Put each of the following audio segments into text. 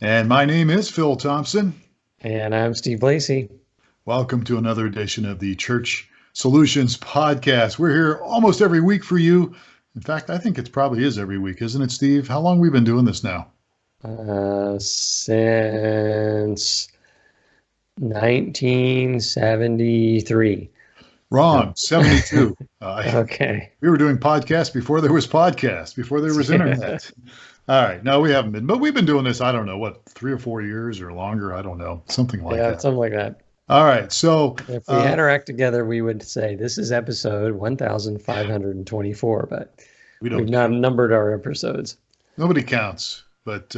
And my name is Phil Thompson. And I'm Steve Lacy. Welcome to another edition of the Church Solutions Podcast. We're here almost every week for you. In fact, I think it probably is every week, isn't it, Steve? How long have we been doing this now? Since 1973. Wrong, No. 72. Okay. We were doing podcasts before there was podcasts, before there was Yeah. internet. All right, no, we haven't been, but we've been doing this, I don't know, what, 3 or 4 years or longer? I don't know, something like Yeah, that. something like that. All right, so If we uh, had our act together, we would say this is episode 1524, but we we've don't not numbered our episodes. Nobody counts, but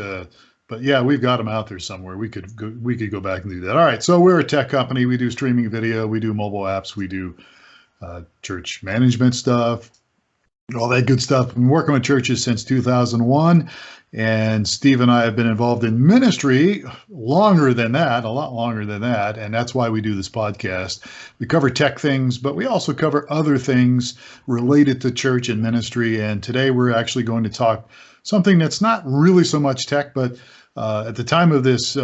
yeah, we've got them out there somewhere. We could go back and do that. All right, so we're a tech company. We do streaming video, we do mobile apps, we do church management stuff, all that good stuff. I've been working with churches since 2001, and Steve and I have been involved in ministry longer than that, a lot longer than that, and that's why we do this podcast. We cover tech things, but we also cover other things related to church and ministry. And today we're actually going to talk something that's not really so much tech, but at the time of this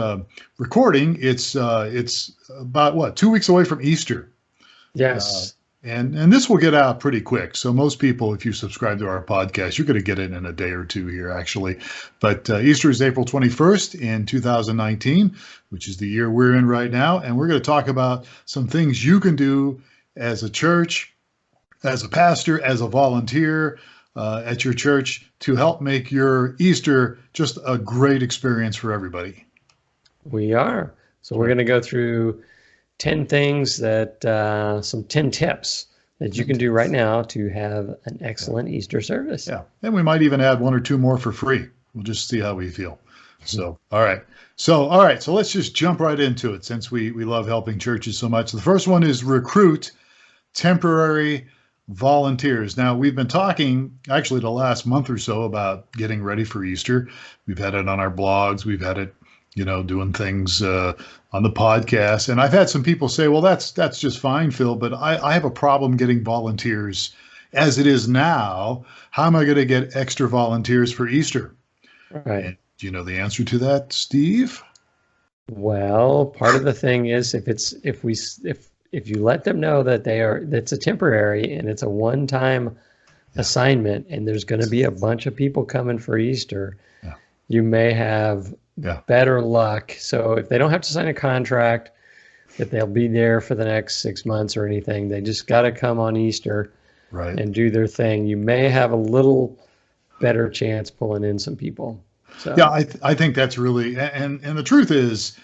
recording, it's about what, 2 weeks away from Easter. Uh, Yes. and this will get out pretty quick. So most people, if you subscribe to our podcast, you're going to get it in a day or two here, actually. But Easter is April 21st in 2019, which is the year we're in right now. And we're going to talk about some things you can do as a church, as a pastor, as a volunteer at your church to help make your Easter just a great experience for everybody. We are. So we're going to go through 10 things that, some 10 tips that you can do right now to have an excellent Easter service. Yeah. And we might even add one or two more for free. We'll just see how we feel. So, all right. So let's just jump right into it since we love helping churches so much. The first one is recruit temporary volunteers. Now, we've been talking actually the last month or so about getting ready for Easter. We've had it on our blogs. We've had it, doing things on the podcast. And I've had some people say, well, that's just fine, Phil, but I have a problem getting volunteers as it is now. How am I going to get extra volunteers for Easter? Right. And do you know the answer to that, Steve? Well, part of the thing is if you let them know that that's a temporary and it's a one-time assignment and there's going to be a bunch of people coming for Easter, Yeah. you may have Yeah. better luck. So if they don't have to sign a contract that they'll be there for the next 6 months or anything, they just got to come on Easter Right. and do their thing. You may have a little better chance pulling in some people. So Yeah, I think that's really, and the truth is,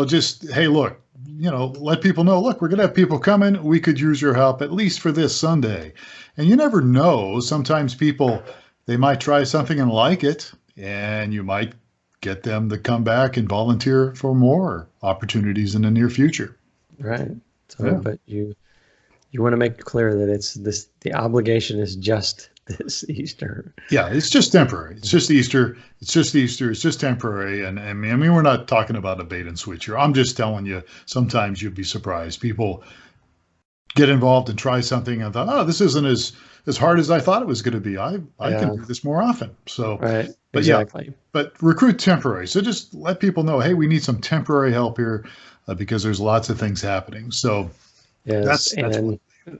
just, hey, look, let people know, look, we're going to have people coming. We could use your help at least for this Sunday. And you never know. Sometimes people, they might try something and like it, and you might get them to come back and volunteer for more opportunities in the near future. right. So, Yeah. but you want to make it clear that the obligation is just this Easter. Yeah, it's just temporary. It's just Easter. It's just Easter. It's just temporary. And I mean, we're not talking about a bait and switch here. I'm just telling you, sometimes you'd be surprised. People get involved and try something and thought, oh, this isn't as hard as I thought it was going to be. I Yeah. can do this more often. So, Right. but yeah, Exactly. but recruit temporary. So just let people know, hey, we need some temporary help here because there's lots of things happening. So Yes. that's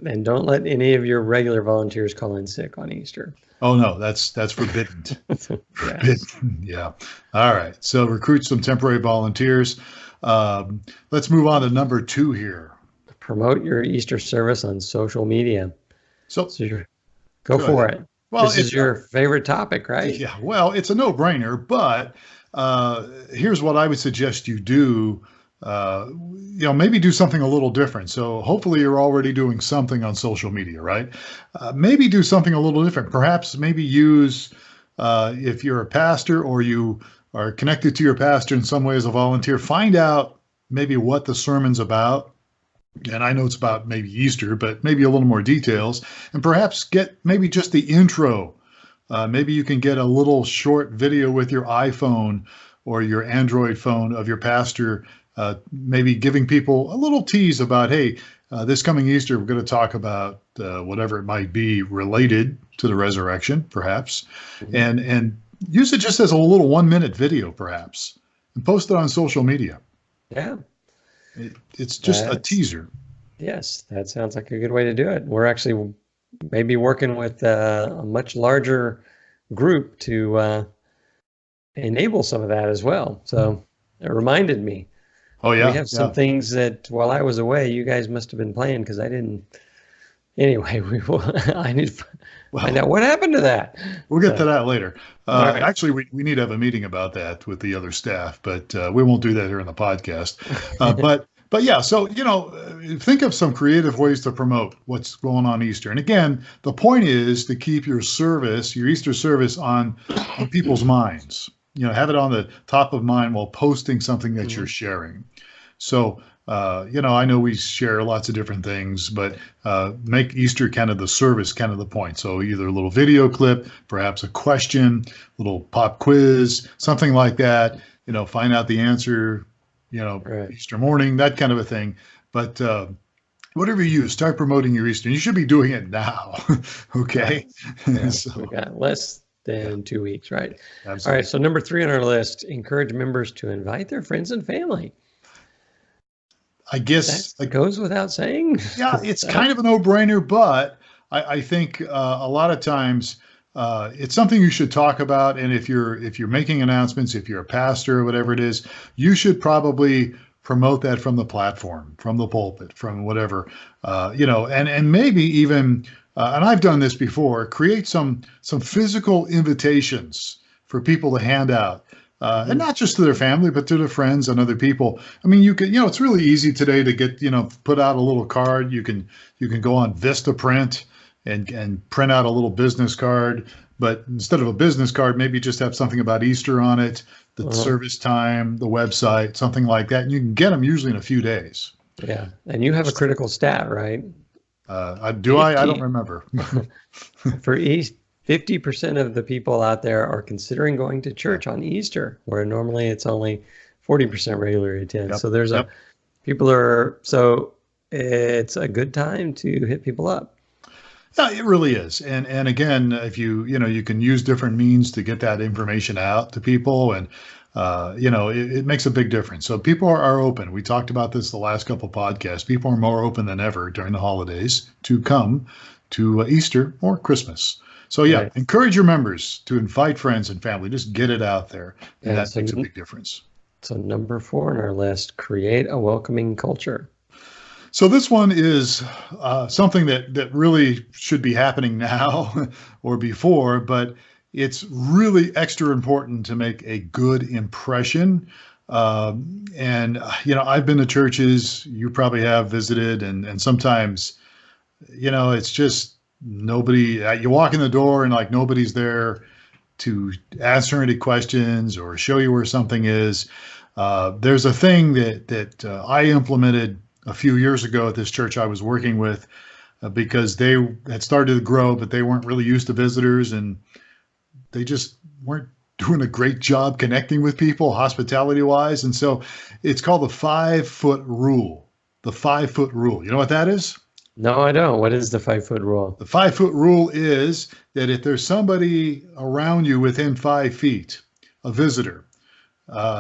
And don't let any of your regular volunteers call in sick on Easter. oh no, that's forbidden. Yes. Forbidden. Yeah. All right. So recruit some temporary volunteers. Let's move on to number 2 here. Promote your Easter service on social media. So So go go for ahead. it. Well, This is your favorite topic, right? yeah, well, it's a no-brainer, but here's what I would suggest you do. Maybe do something a little different. So hopefully you're already doing something on social media, right? Maybe do something a little different. Perhaps maybe use, if you're a pastor or you are connected to your pastor in some way as a volunteer, find out maybe what the sermon's about. And I know it's about maybe Easter, but maybe a little more details. And perhaps get maybe just the intro. Maybe you can get a little short video with your iPhone or your Android phone of your pastor, maybe giving people a little tease about, hey, this coming Easter, we're going to talk about whatever it might be related to the resurrection, perhaps. Mhm. And use it just as a little 1 minute video, perhaps, and post it on social media. Yeah, It's just a that's teaser. yes, that sounds like a good way to do it. We're actually maybe working with a much larger group to enable some of that as well. So it reminded me. Oh We yeah, have some yeah. things that while I was away, you guys must have been playing because I didn't. Anyway, we will, I need to find Well, out what happened to that. we'll get to So, that later. all right. Actually, we need to have a meeting about that with the other staff, but we won't do that here in the podcast. But yeah, so think of some creative ways to promote what's going on Easter. And again, the point is to keep your service, your Easter service, on people's minds. Have it on the top of mind while posting something that you're Mhm. sharing. So, I know we share lots of different things, but make Easter kind of the service, kind of the point. So either a little video clip, perhaps a question, little pop quiz, something like that. Find out the answer, Right. Easter morning, that kind of a thing. But whatever you use, start promoting your Easter. You should be doing it now. Yeah. Okay. Yeah. We So, got less yeah, than 2 weeks, right? All right. absolutely. So number 3 on our list, encourage members to invite their friends and family. I That guess, goes without saying. yeah, it's kind of a no-brainer, but I think a lot of times it's something you should talk about. And if you're making announcements, if you're a pastor or whatever it is, you should probably promote that from the platform, from the pulpit, from whatever, and maybe even, and I've done this before, create some physical invitations for people to hand out. And Mhm. not just to their family, but to their friends and other people. I mean, you can, it's really easy today to get, put out a little card. You can go on Vistaprint and print out a little business card. But instead of a business card, maybe just have something about Easter on it, the Uh-huh. service time, the website, something like that. And you can get them usually in a few days. Yeah. And you have a critical stat, right? Do I? I don't 50 remember. for East 50% of the people out there are considering going to Yeah. church on Easter, where normally it's only 40% regularly attend. Yep. So there's Yep. so it's a good time to hit people up. Yeah, it really is. And again, if you can use different means to get that information out to people, and it makes a big difference. So people are open. We talked about this the last couple of podcasts. People are more open than ever during the holidays to come to Easter or Christmas. So yeah, Right. encourage your members to invite friends and family. Just get it out there, and Yeah. that makes a big difference. So number 4 on our list, create a welcoming culture. So this one is something that really should be happening now or before, but it's really extra important to make a good impression. And I've been to churches, you probably have visited, and sometimes, it's just nobody. You walk in the door and like nobody's there to answer any questions or show you where something is. There's a thing that I implemented a few years ago at this church I was working with, because they had started to grow, but they weren't really used to visitors, and they just weren't doing a great job connecting with people hospitality wise. And so it's called the 5 foot rule. The 5 foot rule. You know what that is? No, I don't. What is the 5-foot rule? The 5 foot rule is that if there's somebody around you within 5 feet, a visitor,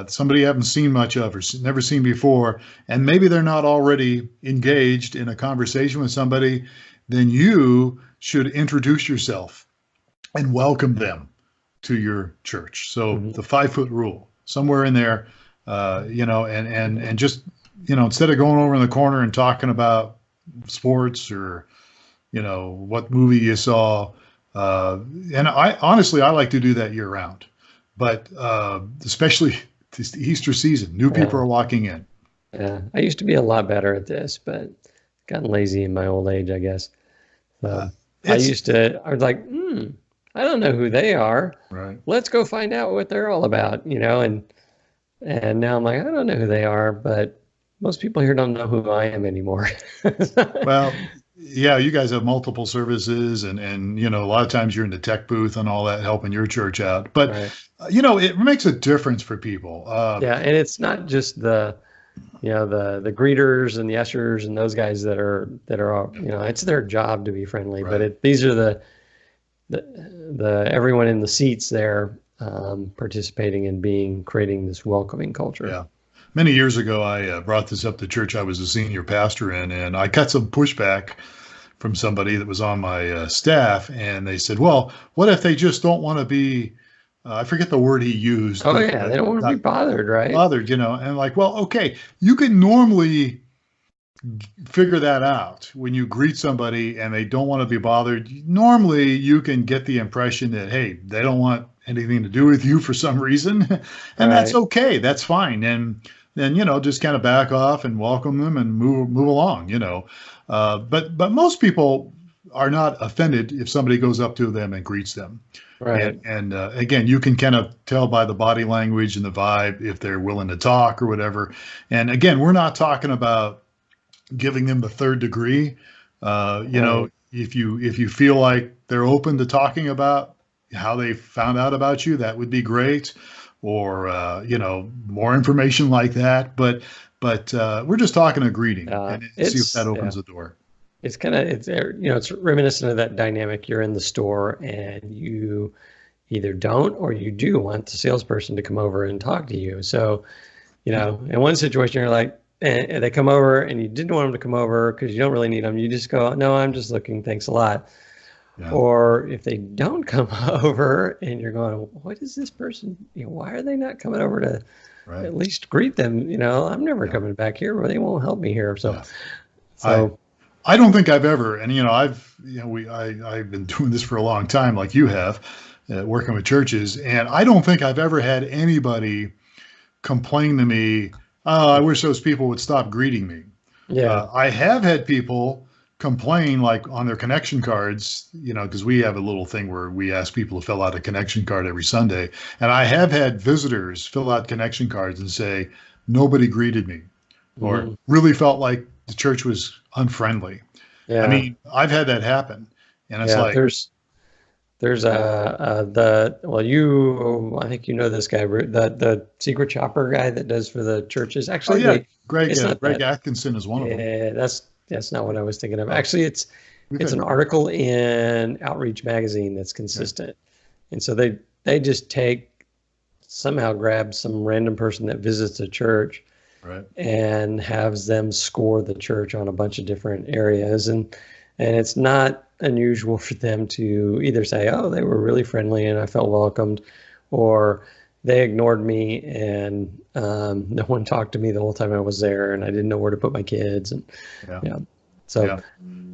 somebody you haven't seen much of or never seen before, and maybe they're not already engaged in a conversation with somebody, then you should introduce yourself and welcome them to your church. So Mhm. the 5 foot rule, somewhere in there, and just, instead of going over in the corner and talking about sports or, what movie you saw. And I like to do that year round, but especially this Easter season, new people Yeah. are walking in. Yeah. I used to be a lot better at this, but gotten lazy in my old age, I guess. Uh, So it's I was like, I don't know who they are. right. Let's go find out what they're all about, and now I'm like, I don't know who they are, but most people here don't know who I am anymore. Well, yeah, you guys have multiple services, and a lot of times you're in the tech booth and all that, helping your church out. But Right. it makes a difference for people. Yeah, and it's not just the greeters and the ushers and those guys that are all, it's their job to be friendly, but Right. these are the everyone in the seats there participating in creating this welcoming culture. Yeah. Many years ago, I brought this up to church I was a senior pastor in, and I got some pushback from somebody that was on my staff, and they said, "Well, what if they just don't want to be?" I forget the word he used, Oh but yeah, they don't want to be not bothered, right? bothered, and like, well, okay, you can normally figure that out when you greet somebody and they don't want to be bothered. Normally, you can get the impression that, hey, they don't want anything to do with you for some reason, and that's Right. okay. That's fine. And then just kind of back off and welcome them and move along. But most people are not offended if somebody goes up to them and greets them. And Right. again, you can kind of tell by the body language and the vibe if they're willing to talk or whatever. And again, we're not talking about giving them the third degree. Right. If you feel like they're open to talking about how they found out about you, that would be great. Or more information like that. But we're just talking a greeting and see if that Yeah. opens the door. It's kind of it's reminiscent of that dynamic. You're in the store and you either don't or you do want the salesperson to come over and talk to you. So, in one situation you're like, and they come over and you didn't want them to come over because you don't really need them. You just go, no, I'm just looking. Thanks a lot. Yeah. Or if they don't come over and you're going, what is this person? Why are they not coming over to Right. at least greet them? I'm never Yeah. coming back here, or they won't help me here. So, Yeah. I so I don't think I've ever, and I've been doing this for a long time, like you have, working with churches, and I don't think I've ever had anybody complain to me, "Oh, I wish those people would stop greeting me." yeah, I have had people complain, like on their connection cards, because we have a little thing where we ask people to fill out a connection card every Sunday, and I have had visitors fill out connection cards and say nobody greeted me, or mhm, really felt like the church was unfriendly. I yeah, mean, I've had that happen, and it's yeah. like, There's I think this guy, the secret shopper guy that does for the churches. oh Actually, yeah, Greg it's not Greg that. Atkinson is one of them. Yeah, that's not what I was thinking of. Oh, Actually, we've it's had an article in Outreach magazine that's yeah, consistent, and so they just somehow grab some random person that visits a church right, and has them score the church on a bunch of different areas, and it's not unusual for them to either say, oh, they were really friendly and I felt welcomed, or they ignored me and no one talked to me the whole time I was there and I didn't know where to put my kids. And yeah, yeah, so yeah.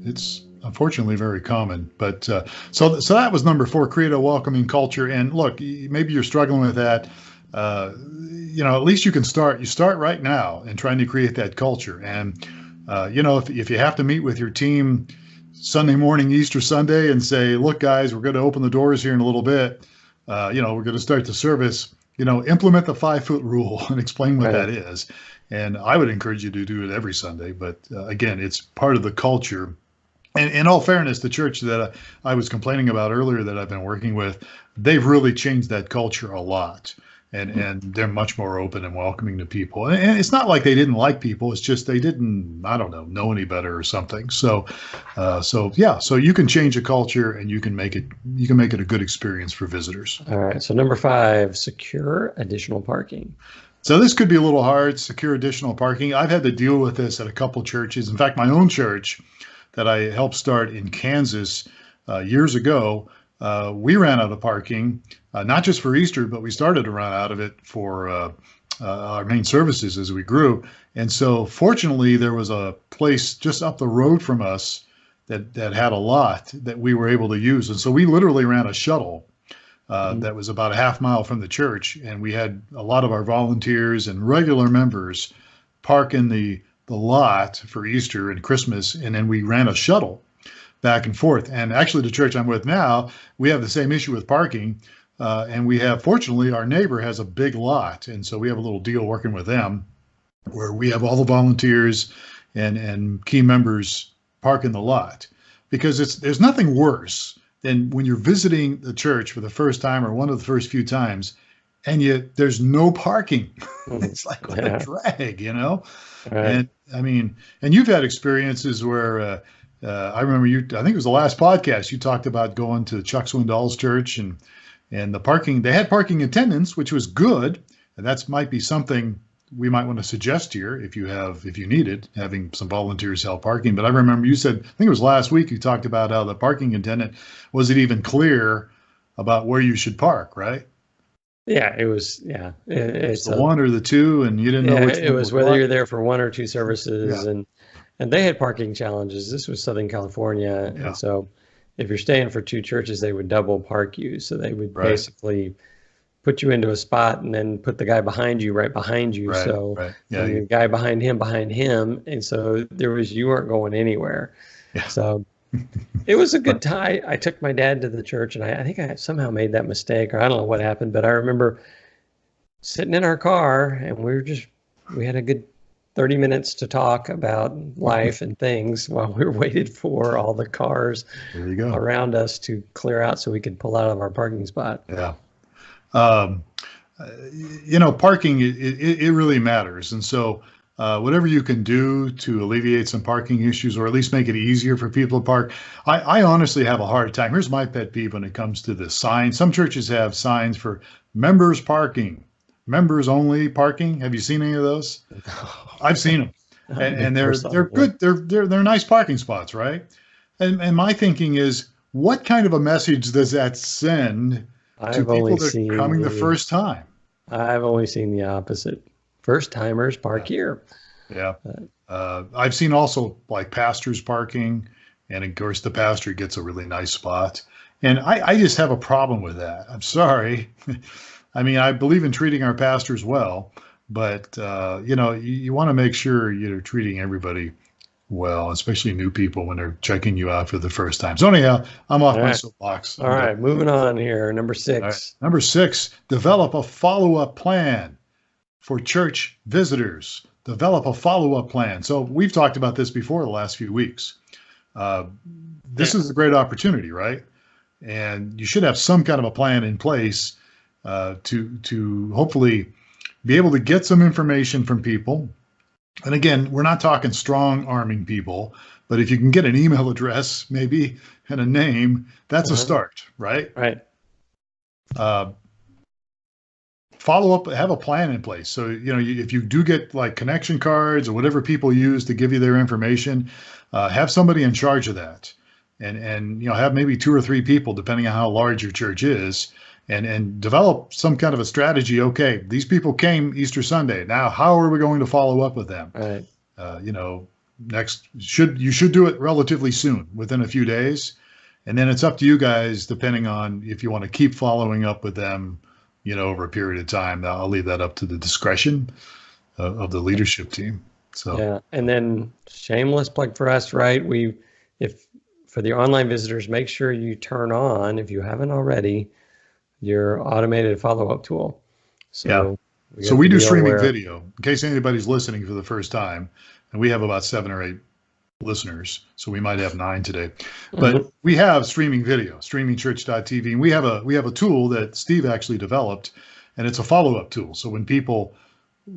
It's unfortunately very common. But so that was number 4, create a welcoming culture. And look, maybe you're struggling with that. At least you can start. You start right now in trying to create that culture. And if you have to meet with your team Sunday morning, Easter Sunday, and say, look, guys, we're going to open the doors here in a little bit. We're going to start the service. Implement the 5-foot rule and explain what that right, is. And I would encourage you to do it every Sunday. But again, it's part of the culture. And in all fairness, the church that I was complaining about earlier that I've been working with, they've really changed that culture a lot. And they're much more open and welcoming to people. And it's not like they didn't like people. It's just they didn't, I don't know any better or something. So you can change a culture and you can make it a good experience for visitors. all right. So number 5, secure additional parking. So this could be a little hard, secure additional parking. I've had to deal with this at a couple churches. In fact, my own church that I helped start in Kansas years ago, we ran out of parking, not just for Easter, but we started to run out of it for our main services as we grew. And so fortunately, there was a place just up the road from us that had a lot that we were able to use. And so we literally ran a shuttle Mhm. that was about a half mile from the church. And we had a lot of our volunteers and regular members park in the lot for Easter and Christmas. And then we ran a shuttle back and forth. And actually, the church I'm with now, we have the same issue with parking. And we have, fortunately, our neighbor has a big lot. And so we have a little deal working with them where we have all the volunteers and key members park in the lot. Because there's nothing worse than when you're visiting the church for the first time or one of the first few times, and yet there's no parking. Mhm. It's like, what a Yeah, drag. all right. And I mean, and you've had experiences where I remember I think it was the last podcast you talked about going to Chuck Swindoll's church, and And the parking, they had parking attendants, which was good. And that's might be something we might want to suggest here if you need it, having some volunteers help parking. But I remember you said, I think it was last week, you talked about how the parking attendant wasn't even clear about where you should park, right? Yeah, it was. Yeah, It's the one or the two, and you didn't know which it one was was whether what. you're there for one or two services, Yeah, and they had parking challenges. This was Southern California, yeah, and so if you're staying for two churches, they would double park you. So they would right, basically put you into a spot and then put the guy behind you right behind you. right, So right. Yeah, and the guy behind him, and so you weren't going anywhere. yeah, So it was a right. good time. I took my dad to the church, and I think I somehow made that mistake, or I don't know what happened, but I remember sitting in our car, and we had a good 30 minutes to talk about life and things while we waited for all the cars There you go. around us to clear out so we could pull out of our parking spot. Yeah. Um, Parking, it really matters. And so, whatever you can do to alleviate some parking issues or at least make it easier for people to park. I honestly have a hard time. Here's my pet peeve when it comes to the signs. Some churches have signs for members parking, members only parking. Have you seen any of those? I've seen them. And they're good. They're nice parking spots, right? And my thinking is, what kind of a message does that send to I've people only that are seen coming the the first time? I've only seen the opposite. First timers park Yeah, here. yeah. I've seen also like pastors parking, and of course the pastor gets a really nice spot. And I just have a problem with that. I'm sorry. I mean, I believe in treating our pastors well, but you want to make sure you're treating everybody well, especially new people when they're checking you out for the first time. So anyhow, I'm off All my right. soapbox. All I'm done. right, moving on here. Number All right. 6. Number 6, develop a follow-up plan for church visitors. Develop a follow-up plan. So we've talked about this before the last few weeks. Uh, this Yeah. is a great opportunity, right? And you should have some kind of a plan in place to hopefully be able to get some information from people. And again, we're not talking strong arming people, but if you can get an email address, maybe, and a name, that's a Uh-huh. start, right? Right. Uh, Follow up, have a plan in place. So, if you do get like connection cards or whatever people use to give you their information, have somebody in charge of that. And have maybe 2 or 3 people, depending on how large your church is, and develop some kind of a strategy. Okay, these people came Easter Sunday. Now, how are we going to follow up with them? Right. You should do it relatively soon, within a few days. And then it's up to you guys, depending on if you want to keep following up with them, over a period of time. I'll leave that up to the discretion of the leadership team. So, Yeah. And then shameless plug for us, right? If for the online visitors, make sure you turn on, if you haven't already, your automated follow-up tool. yeah. So So have we to do be streaming aware. video in case anybody's listening for the first time. And we have about 7 or 8 listeners. So we might have 9 today. But Mhm. we have streaming video, streamingchurch.tv. And we have a tool that Steve actually developed, and it's a follow-up tool. So when people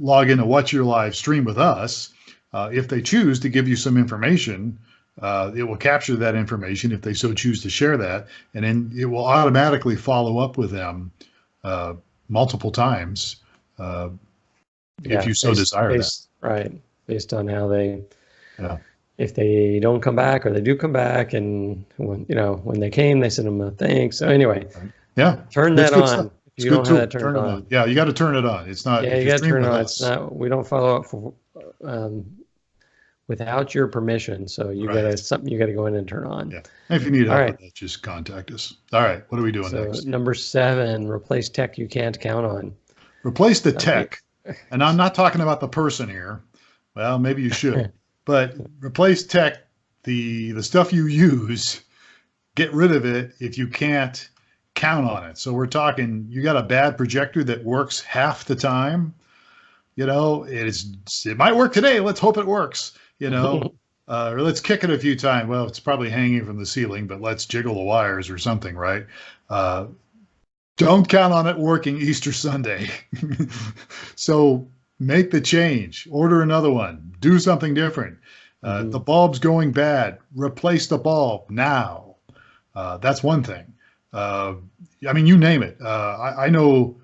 log in to watch your live stream with us, if they choose to give you some information, it will capture that information if they so choose to share that, and then it will automatically follow up with them multiple times if Yeah. you so desire that. Right. Based on how Yeah, if they don't come back or they do come back, and when they came, they sent them a thanks. So anyway, yeah, turn it's that good on stuff. if It's you a good don't have tool. that Turn turned it on. on. Yeah, you got to turn it on. It's not Yeah, if you you're got to turn streaming it with on. It's us. not, we don't follow up for without your permission. So Right. something you gotta go in and turn on. Yeah. If you need All help right. with that, just contact us. All right. What are we doing So next? number 7, replace tech you can't count on. Replace the Okay. tech. And I'm not talking about the person here. Well, maybe you should, but replace tech, the stuff you use, get rid of it if you can't count on it. So we're talking, you got a bad projector that works half the time. It might work today. Let's hope it works, or let's kick it a few times. Well, it's probably hanging from the ceiling, but let's jiggle the wires or something, right? Don't count on it working Easter Sunday. So make the change, order another one, do something different. Mhm. The bulb's going bad, replace the bulb now. That's one thing. Uh, I mean, you name it. I know,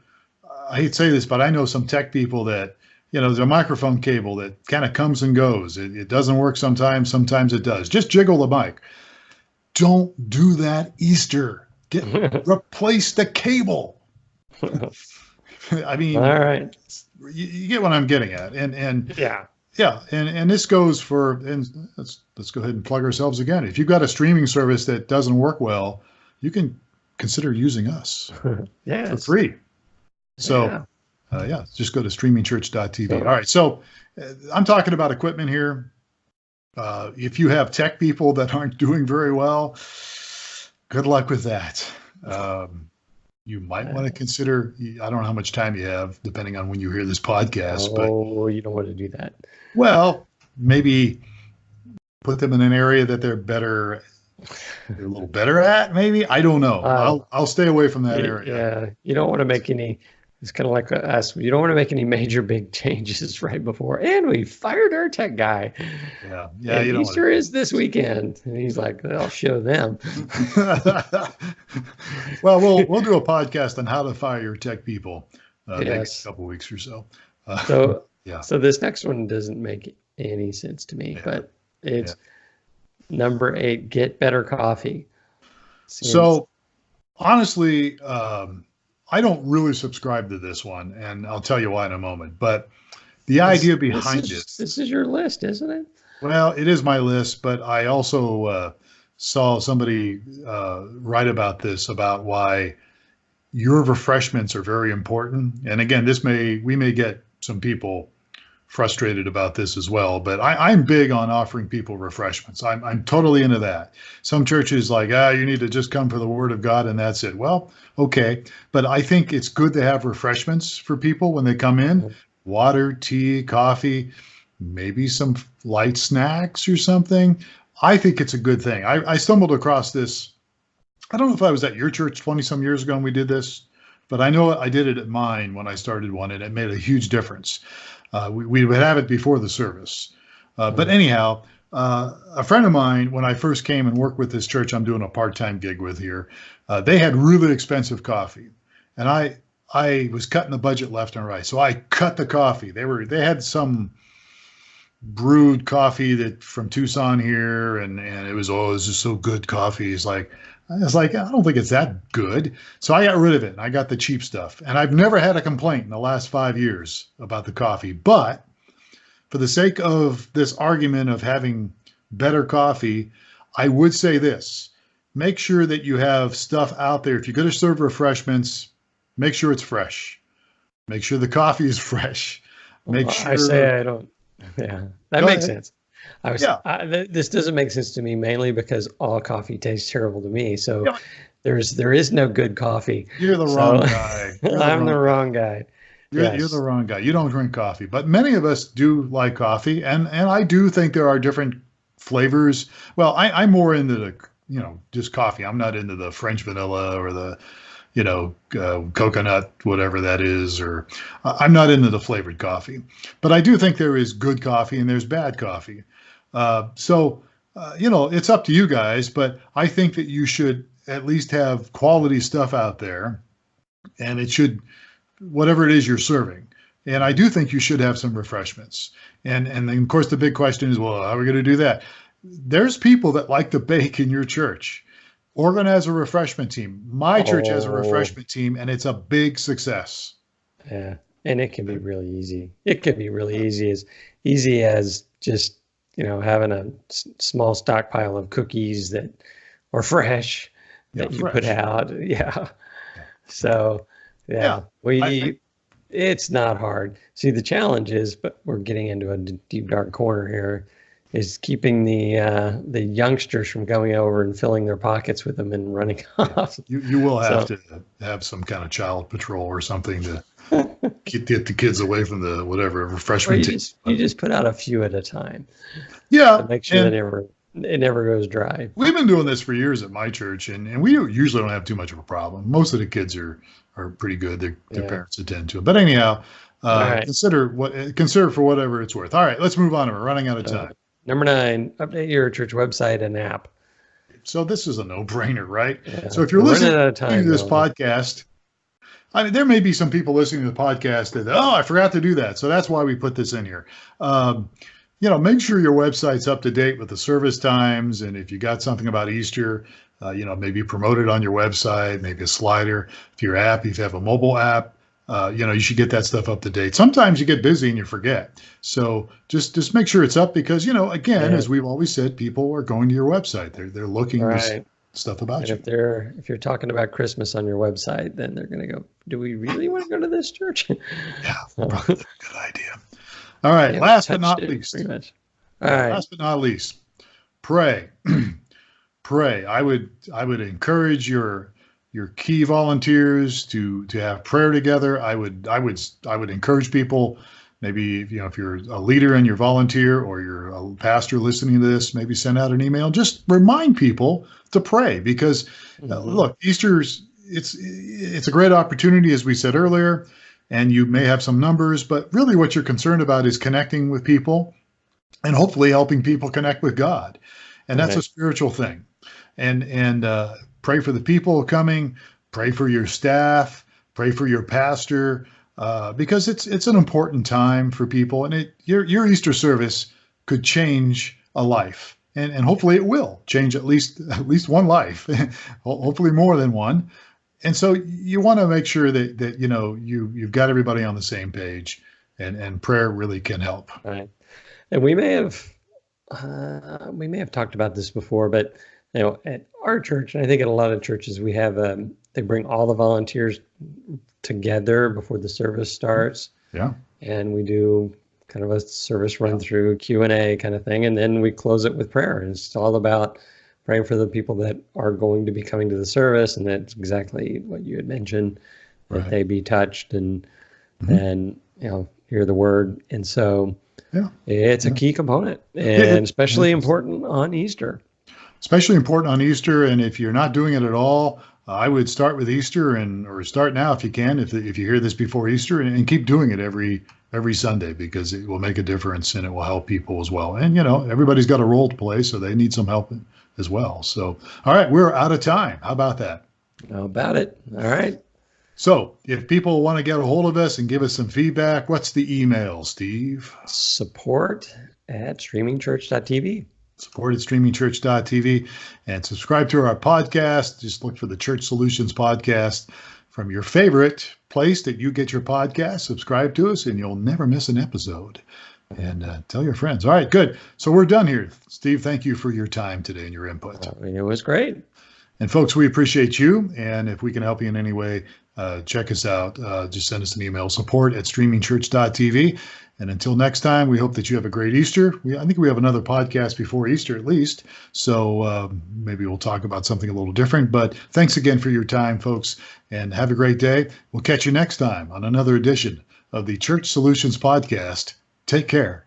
I hate to say this, but I know some tech people that, there's a microphone cable that kind of comes and goes. It doesn't work sometimes it does. Just jiggle the mic. Don't do that, Easter. Replace the cable. I mean, All right. you get what I'm getting at. And Yeah. yeah, and this goes for, and let's go ahead and plug ourselves again. If you've got a streaming service that doesn't work well, you can consider using us Yes. for free. So Yeah. just go to streamingchurch.tv. So- All right, so I'm talking about equipment here. If you have tech people that aren't doing very well, good luck with that. You might want to consider, I don't know how much time you have, depending on when you hear this podcast, Oh, you don't want to do that. well, maybe put them in an area that they're a little better at, maybe. I don't know. I'll stay away from that area. Yeah, you don't want to make any. It's kind of like us. You don't want to make any major big changes right before. And we fired our tech guy. Yeah. And You don't Easter is this weekend. And he's like, I'll show them. Well, we'll do a podcast on how to fire your tech people maybe a Yes. couple weeks or so. So Yeah. So this next one doesn't make any sense to me, but it's number 8, get better coffee. So honestly, I don't really subscribe to this one, and I'll tell you why in a moment. But the idea behind it. This is your list, isn't it? Well, it is my list, but I also saw somebody write about this, about why your refreshments are very important. And again, we may get some people frustrated about this as well, but I'm big on offering people refreshments. I'm totally into that. Some churches like, you need to just come for the word of God and that's it. Well, okay. But I think it's good to have refreshments for people when they come in, water, tea, coffee, maybe some light snacks or something. I think it's a good thing. I stumbled across this. I don't know if I was at your church 20 some years ago when we did this, but I know I did it at mine when I started one, and it made a huge difference. We would have it before the service. But anyhow, a friend of mine, when I first came and worked with this church I'm doing a part-time gig with here, they had really expensive coffee. And I was cutting the budget left and right. So I cut the coffee. They had some brewed coffee that from Tucson here, and it was just so good coffee. I was like, I don't think it's that good. So I got rid of it. And I got the cheap stuff. And I've never had a complaint in the last 5 years about the coffee. But for the sake of this argument of having better coffee, I would say this. Make sure that you have stuff out there. If you're going to serve refreshments, make sure it's fresh. Make sure the coffee is fresh. Make sure. I say I don't. Yeah, that makes sense. This doesn't make sense to me, mainly because all coffee tastes terrible to me. So there is no good coffee. You're the wrong guy. I'm the wrong guy. You're the wrong guy. You don't drink coffee, but many of us do like coffee, and I do think there are different flavors. Well, I'm more into the just coffee. I'm not into the French vanilla or the coconut, whatever that is, or I'm not into the flavored coffee. But I do think there is good coffee and there's bad coffee. So it's up to you guys, but I think that you should at least have quality stuff out there, and it should, whatever it is you're serving. And I do think you should have some refreshments. And then, of course, the big question is, well, how are we going to do that? There's people that like to bake in your church. Organize a refreshment team. My church has a refreshment team, and it's a big success. Yeah, and it can be really easy. It can be really easy as just having a small stockpile of cookies that are fresh that you put out. Yeah. So it's not hard. See, the challenge is, but we're getting into a deep dark corner here, is keeping the youngsters from going over and filling their pockets with them and running off. You will have to have some kind of child patrol or something to get the kids away from the whatever refreshment team. You just put out a few at a time. Yeah, to make sure that it never goes dry. We've been doing this for years at my church, and we usually don't have too much of a problem. Most of the kids are pretty good. Their parents attend to it. But anyhow, consider for whatever it's worth. All right, let's move on. We're running out of time. Number 9, update your church website and app. So this is a no-brainer, right? Yeah, So if you're we're running listening out of to time this though. podcast, I mean, there may be some people listening to the podcast that, oh, I forgot to do that. So that's why we put this in here. Um, make sure your website's up to date with the service times. And if you got something about Easter, maybe promote it on your website, maybe a slider. If your app, if you have a mobile app, you should get that stuff up to date. Sometimes you get busy and you forget. So just make sure it's up because, again, Yeah, as we've always said, people are going to your website. They're looking to right. stuff about And you. if you're talking about Christmas on your website, then they're going to go, "Do we really want to go to this church?" Yeah, So, probably a good idea. All right. yeah, we Last but touched not it least. pretty much. All Yeah, right. last but not least, pray. Pray. I would encourage your key volunteers to have prayer together. I would encourage people, maybe if you're a leader and you're volunteer or you're a pastor listening to this, maybe send out an email. Just remind people to pray because Hmm. look, Easter's it's a great opportunity, as we said earlier, and you may have some numbers, but really what you're concerned about is connecting with people and hopefully helping people connect with God. And that's a Right. spiritual thing. And pray for the people coming, pray for your staff, pray for your pastor, because it's an important time for people. And your Easter service could change a life. And hopefully it will change at least one life, hopefully more than one. And so you want to make sure that you've got everybody on the same page, and prayer really can help. Right. And we may have talked about this before, but at our church, and I think at a lot of churches, we have they bring all the volunteers together before the service starts, Yeah. and we do kind of a service run through Q&A kind of thing, and then we close it with prayer. And it's all about praying for the people that are going to be coming to the service, and that's exactly what you had mentioned, that Right. they be touched and Mhm. and hear the word. And so Yeah. it's a Yeah. key component, It and especially is. important on Easter. Especially important on Easter. And if you're not doing it at all, I would start with Easter or start now if you can, if you hear this before Easter, and keep doing it every Sunday because it will make a difference and it will help people as well. And everybody's got a role to play, so they need some help as well. So, all right, we're out of time. How about that? How about it? All right. So, if people want to get a hold of us and give us some feedback, what's the email, Steve? Support@streamingchurch.tv. Support at streamingchurch.tv and subscribe to our podcast. Just look for the Church Solutions Podcast from your favorite place that you get your podcast. Subscribe to us and you'll never miss an episode. And tell your friends. All right, good. So we're done here. Steve, thank you for your time today and your input. It was great. And folks, we appreciate you. And if we can help you in any way, check us out. Just send us an email, support@streamingchurch.tv. And until next time, we hope that you have a great Easter. I think we have another podcast before Easter at least. So maybe we'll talk about something a little different. But thanks again for your time, folks, and have a great day. We'll catch you next time on another edition of the Church Solutions Podcast. Take care.